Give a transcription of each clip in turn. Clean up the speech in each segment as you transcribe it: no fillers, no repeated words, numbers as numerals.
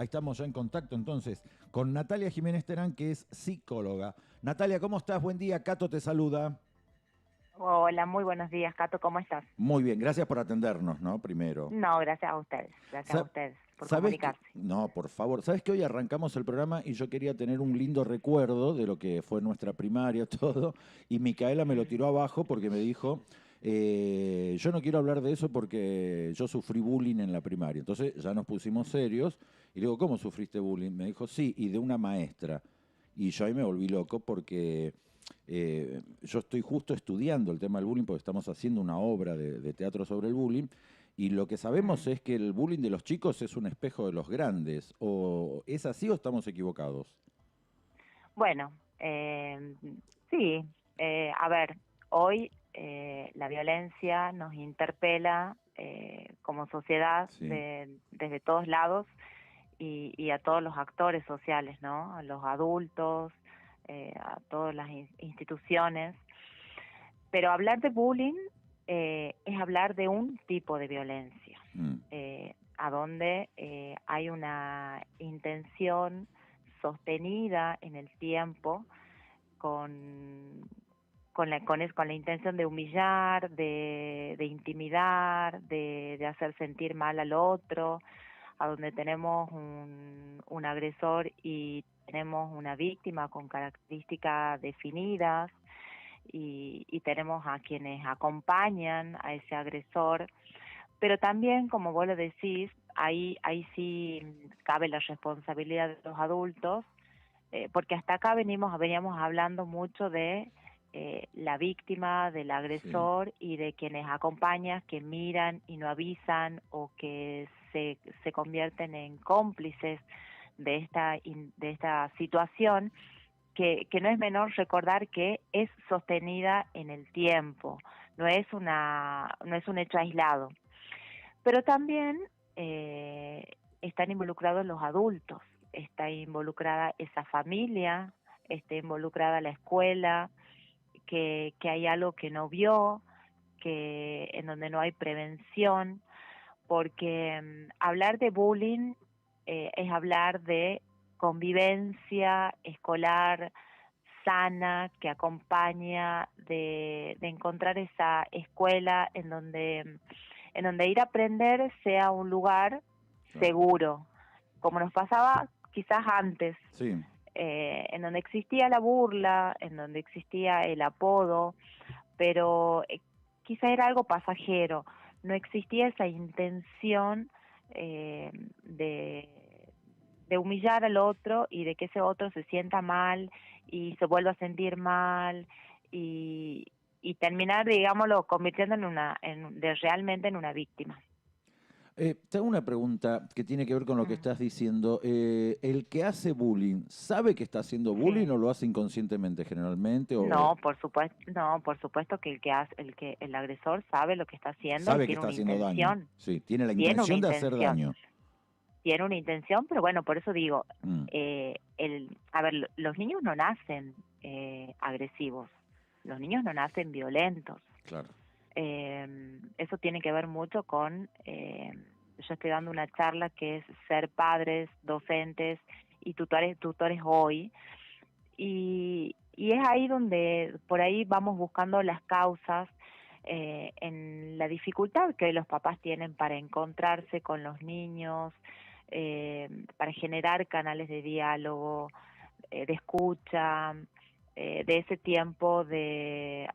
Ahí estamos ya en contacto entonces con Natalia Jiménez Terán, que es psicóloga. Natalia, ¿cómo estás? Buen día, Cato te saluda. Hola, muy buenos días, Cato, ¿cómo estás? Muy bien, gracias por atendernos, ¿no? Primero. No, gracias a Sa- ustedes por ¿Sabés que? comunicarse. No, por favor. ¿Sabés que hoy arrancamos el programa y yo quería tener un lindo recuerdo de lo que fue nuestra primaria, todo? Y Micaela me lo Mm. tiró abajo porque me dijo, yo no quiero hablar de eso porque yo sufrí bullying en la primaria. Entonces ya nos pusimos serios y le digo, ¿cómo sufriste bullying? Me dijo, sí, y de una maestra. Y yo ahí me volví loco porque yo estoy justo estudiando el tema del bullying porque estamos haciendo una obra de teatro sobre el bullying. Y lo que sabemos Mm. es que el bullying de los chicos es un espejo de los grandes. ¿O es así o estamos equivocados? Bueno, sí, a ver, hoy la violencia nos interpela como sociedad Sí. desde todos lados y a todos los actores sociales, ¿no? A los adultos, a todas las instituciones. Pero hablar de bullying es hablar de un tipo de violencia, Mm. a donde hay una intención sostenida en el tiempo con, con la intención de humillar, de intimidar, de hacer sentir mal al otro, a donde tenemos un agresor y tenemos una víctima con características definidas y tenemos a quienes acompañan a ese agresor, pero también, como vos lo decís, ahí sí cabe la responsabilidad de los adultos, porque hasta acá veníamos hablando mucho de la víctima, del Sí. agresor y de quienes acompañan, que miran y no avisan o que se convierten en cómplices de esta situación que no es menor recordar que es sostenida en el tiempo, no es un hecho aislado. Pero también están involucrados los adultos, está involucrada esa familia, está involucrada la escuela, que hay algo que no vio, que en donde no hay prevención, porque hablar de bullying es hablar de convivencia escolar sana que acompaña de encontrar esa escuela en donde ir a aprender sea un lugar Claro. seguro, como nos pasaba quizás antes, Sí. en donde existía la burla, en donde existía el apodo, pero quizá era algo pasajero, no existía esa intención eh, de, de humillar al otro y de que ese otro se sienta mal y se vuelva a sentir mal y, y terminar, digámoslo, convirtiendo realmente en una víctima. Te hago una pregunta que tiene que ver con lo que Mm. estás diciendo. ¿El que hace bullying sabe que está haciendo bullying Sí. o lo hace inconscientemente generalmente? No, por supuesto, no, por supuesto que el agresor sabe lo que está haciendo y Sabe que está haciendo daño? Sí, tiene la tiene una intención de hacer intención, daño. tiene una intención, pero bueno, por eso digo, Mm. a ver, los niños no nacen agresivos, los niños no nacen violentos. Claro. Eso tiene que ver mucho con, yo estoy dando una charla que es ser padres, docentes y tutores hoy, y es ahí donde por ahí vamos buscando las causas en la dificultad que hoy los papás tienen para encontrarse con los niños, para generar canales de diálogo, de escucha, de ese tiempo de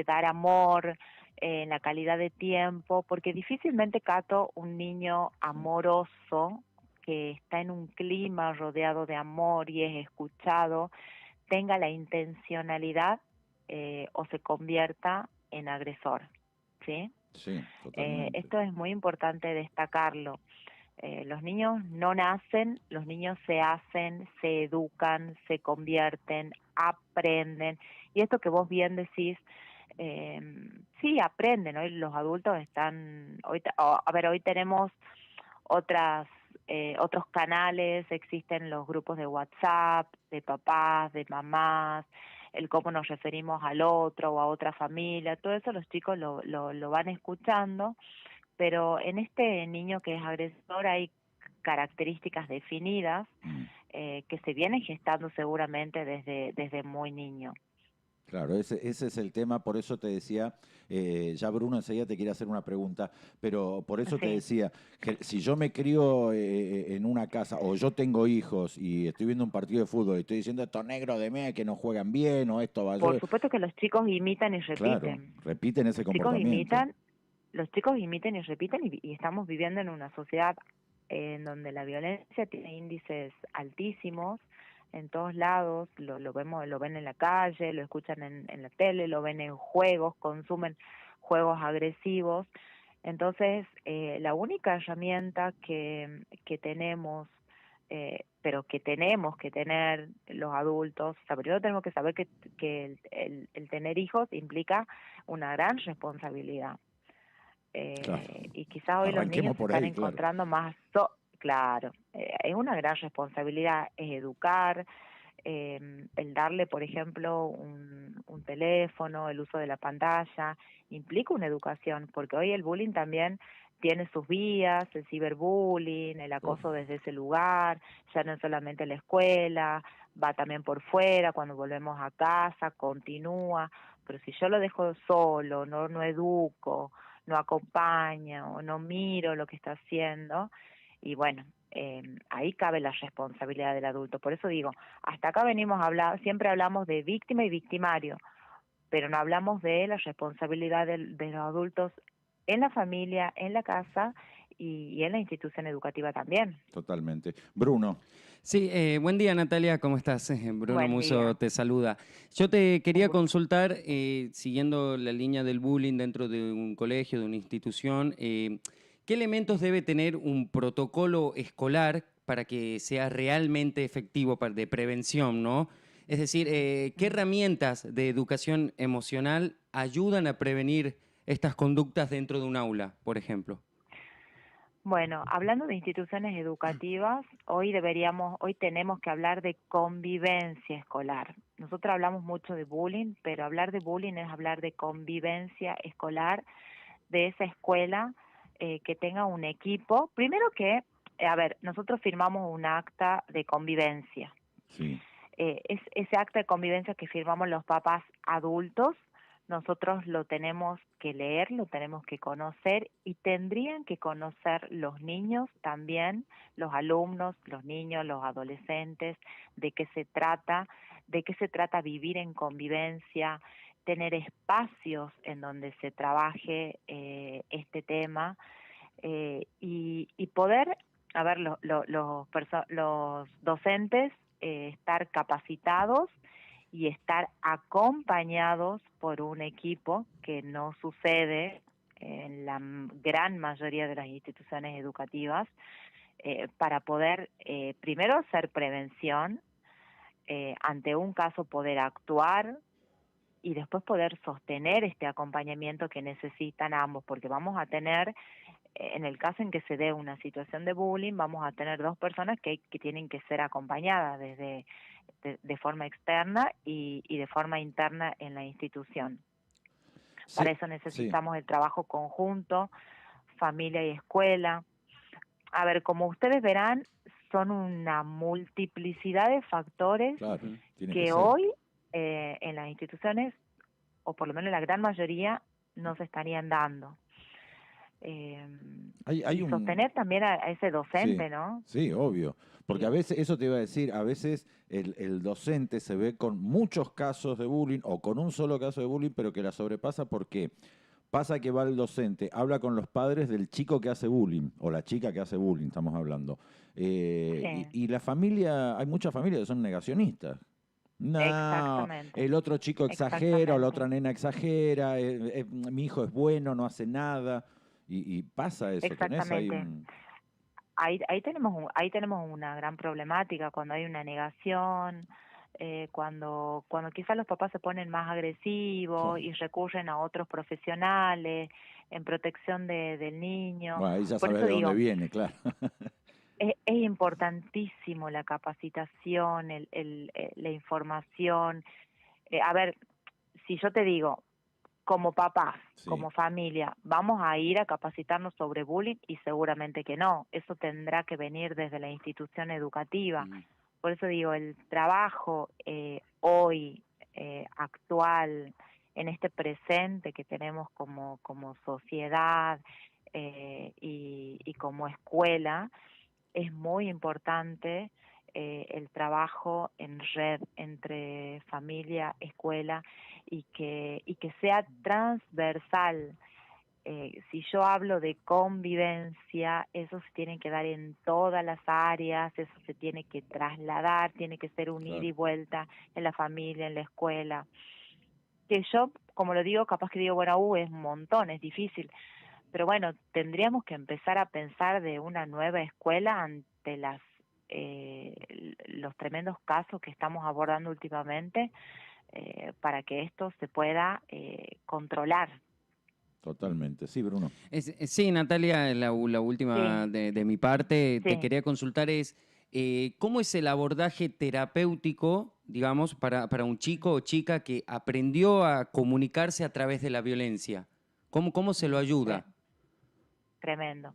dar amor, en la calidad de tiempo, porque difícilmente, Cato, un niño Sí. amoroso que está en un clima rodeado de amor y es escuchado, tenga la intencionalidad o se convierta en agresor, ¿sí? Sí, totalmente. Esto es muy importante destacarlo. Los niños no nacen, los niños se hacen, se educan, se convierten, aprenden. Y esto que vos bien decís, eh, sí, aprenden. Hoy los adultos están, a ver, hoy tenemos otros canales, existen los grupos de WhatsApp, de papás, de mamás, el cómo nos referimos al otro o a otra familia, todo eso los chicos lo van escuchando, pero en este niño que es agresor hay características definidas que se vienen gestando seguramente desde muy niño. Claro, ese es el tema, por eso te decía, ya Bruno enseguida te quiere hacer una pregunta, pero por eso te Sí. decía, que si yo me crío en una casa o yo tengo hijos y estoy viendo un partido de fútbol y estoy diciendo estos negros de MEA que no juegan bien o esto va Por yo, supuesto que los chicos imitan y claro, repiten. repiten ese comportamiento. Los chicos imitan y repiten y estamos viviendo en una sociedad en donde la violencia tiene índices altísimos en todos lados, lo vemos, lo ven en la calle, lo escuchan en la tele, lo ven en juegos, consumen juegos agresivos. Entonces, la única herramienta que tenemos, pero que tenemos que tener los adultos, o sea, primero tenemos que saber que el tener hijos implica una gran responsabilidad. Claro, Y quizás hoy los niños arranquemos se por están ahí, claro. encontrando más, claro, es una gran responsabilidad, es educar, el darle, por ejemplo, un teléfono, el uso de la pantalla, implica una educación, porque hoy el bullying también tiene sus vías, el ciberbullying, el Uf, acoso desde ese lugar, ya no es solamente la escuela, va también por fuera, cuando volvemos a casa, continúa, pero si yo lo dejo solo, no educo, no acompaño, o no miro lo que está haciendo, y bueno, ahí cabe la responsabilidad del adulto. Por eso digo, hasta acá venimos a hablar, siempre hablamos de víctima y victimario, pero no hablamos de la responsabilidad de los adultos en la familia, en la casa y en la institución educativa también. totalmente. Bruno, Sí, buen día Natalia, ¿cómo estás? Bruno Buen Muso día. te saluda. Yo te Un quería gusto. consultar, siguiendo la línea del bullying dentro de un colegio, de una institución, ¿qué elementos debe tener un protocolo escolar para que sea realmente efectivo de prevención, ¿no? Es decir, ¿qué herramientas de educación emocional ayudan a prevenir estas conductas dentro de un aula, por ejemplo? Bueno, hablando de instituciones educativas, hoy tenemos que hablar de convivencia escolar. Nosotros hablamos mucho de bullying, pero hablar de bullying es hablar de convivencia escolar, de esa escuela que tenga un equipo. Primero que, a ver, nosotros firmamos un acta de convivencia. sí. Es ese acta de convivencia que firmamos los papás adultos, nosotros lo tenemos que leer, lo tenemos que conocer y tendrían que conocer los niños también, los alumnos, los niños, los adolescentes, de qué se trata vivir en convivencia, tener espacios en donde se trabaje este tema y poder, a ver, los docentes estar capacitados y estar acompañados por un equipo, que no sucede en la gran mayoría de las instituciones educativas, para poder primero hacer prevención, ante un caso poder actuar y después poder sostener este acompañamiento que necesitan ambos, porque vamos a tener, en el caso en que se dé una situación de bullying, vamos a tener dos personas que tienen que ser acompañadas de forma externa y de forma interna en la institución. Sí, Para eso sí, necesitamos el trabajo conjunto, familia y escuela. A ver, como ustedes verán, son una multiplicidad de factores claro, tiene que que ser. hoy en las instituciones, o por lo menos la gran mayoría, no se estarían dando. Hay Y un, sostener también a ese sí, docente, ¿no? sí, obvio. Porque Y a veces, eso te iba a decir, a veces el docente se ve con muchos casos de bullying o con un solo caso de bullying, pero que la sobrepasa porque pasa que va el docente, habla con los padres del chico que hace bullying o la chica que hace bullying, estamos hablando. sí, Y la familia, hay muchas familias que son negacionistas. No, exactamente, el otro chico exagera o la exactamente, otra nena exagera, mi hijo es bueno, no hace nada. Y pasa eso, tenés ahí exactamente. un... Ahí tenemos una gran problemática cuando hay una negación, cuando quizás los papás se ponen más agresivos y recurren a otros profesionales en protección del niño. Bueno, ahí ya Por sabes eso de dónde digo, viene, claro. es importantísimo la capacitación, la información. A ver, si yo te digo, como papás, Sí. como familia, ¿vamos a ir a capacitarnos sobre bullying? Y seguramente que no. Eso tendrá que venir desde la institución educativa. Por eso digo, el trabajo hoy, actual, en este presente que tenemos como sociedad y como escuela, es muy importante el trabajo en red entre familia, escuela y que sea transversal. Si yo hablo de convivencia, eso se tiene que dar en todas las áreas, eso se tiene que trasladar, tiene que ser un ida y vuelta en la familia, en la escuela. Que yo, como lo digo, capaz que digo, bueno, es un montón, es difícil, pero bueno, tendríamos que empezar a pensar de una nueva escuela ante los tremendos casos que estamos abordando últimamente para que esto se pueda controlar. Totalmente. Sí, Bruno. Sí, Natalia, la última Sí. de mi parte, te Sí. quería consultar ¿cómo es el abordaje terapéutico, digamos, para un chico o chica que aprendió a comunicarse a través de la violencia? ¿Cómo se lo ayuda? Tremendo.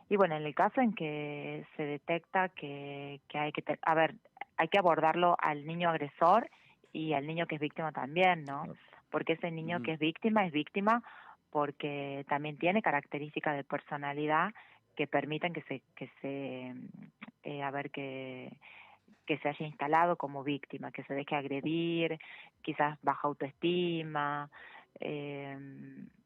Y bueno, en el caso en que se detecta que hay que, a ver, hay que abordarlo al niño agresor y al niño que es víctima también, ¿no? Claro. Porque ese niño que es víctima porque también tiene características de personalidad que permiten a ver, que se haya instalado como víctima, que se deje agredir, quizás baja autoestima.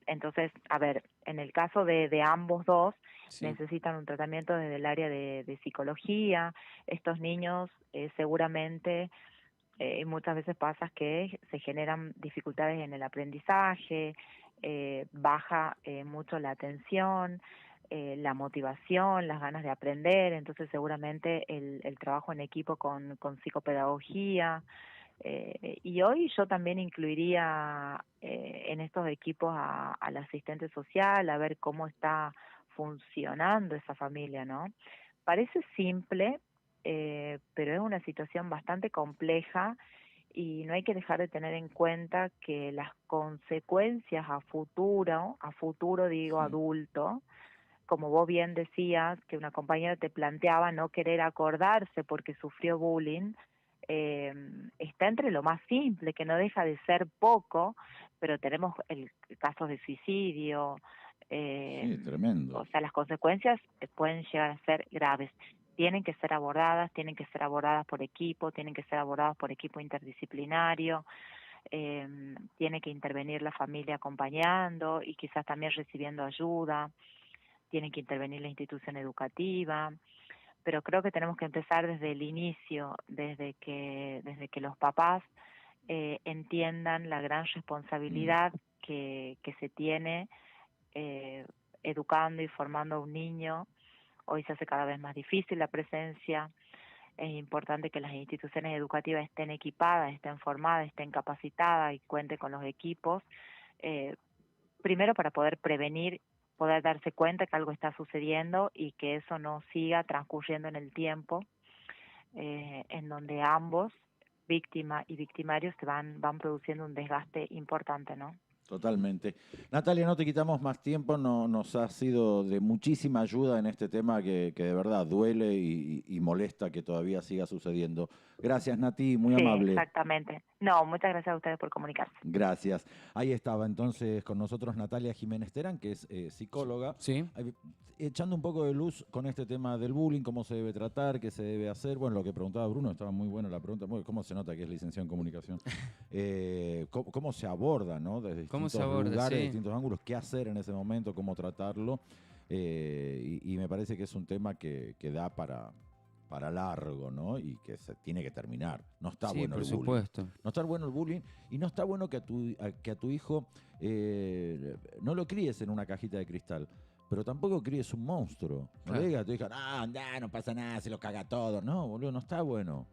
Entonces, a ver, en el caso de ambos dos, Sí. necesitan un tratamiento desde el área de psicología. Estos niños seguramente muchas veces pasa que se generan dificultades en el aprendizaje, baja mucho la atención, la motivación, las ganas de aprender, entonces seguramente el trabajo en equipo con psicopedagogía. Y hoy yo también incluiría en estos equipos al asistente social, a ver cómo está funcionando esa familia, ¿no? Parece simple, pero es una situación bastante compleja y no hay que dejar de tener en cuenta que las consecuencias a futuro digo Sí. adulto, como vos bien decías, que una compañera te planteaba no querer acordarse porque sufrió bullying, está entre lo más simple, que no deja de ser poco, pero tenemos el caso de suicidio, Sí, tremendo. o sea, las consecuencias pueden llegar a ser graves. Tienen que ser abordadas por equipo, tienen que ser abordadas por equipo interdisciplinario, tiene que intervenir la familia acompañando y quizás también recibiendo ayuda, tiene que intervenir la institución educativa, pero creo que tenemos que empezar desde el inicio, desde que los papás entiendan la gran responsabilidad que se tiene educando y formando a un niño. Hoy se hace cada vez más difícil la presencia. Es importante que las instituciones educativas estén equipadas, estén formadas, estén capacitadas y cuenten con los equipos, primero para poder prevenir, poder darse cuenta que algo está sucediendo y que eso no siga transcurriendo en el tiempo, en donde ambos, víctima y victimario, van produciendo un desgaste importante, ¿no? Totalmente. Natalia, no te quitamos más tiempo, nos ha sido de muchísima ayuda en este tema que de verdad duele y molesta que todavía siga sucediendo. Gracias, Nati, muy Sí, amable. exactamente. No, muchas gracias a ustedes por comunicarse. Gracias. Ahí estaba entonces con nosotros Natalia Jiménez Terán, que es psicóloga, Sí. echando un poco de luz con este tema del bullying, cómo se debe tratar, qué se debe hacer. Bueno, lo que preguntaba Bruno, estaba muy buena la pregunta. Bueno, ¿cómo se nota que es licenciado en comunicación? ¿Cómo se aborda, ¿no? Desde distintos lugares, Sí. distintos ángulos, qué hacer en ese momento, cómo tratarlo. Y me parece que es un tema que da para largo, ¿no? Y que se tiene que terminar. No está Sí, bueno por el bullying. supuesto. No está bueno el bullying y no está bueno que a tu hijo no lo críes en una cajita de cristal, pero tampoco críes un monstruo. No Claro. le digas a tu hija, anda, no pasa nada, se lo caga todo. No, boludo, no está bueno.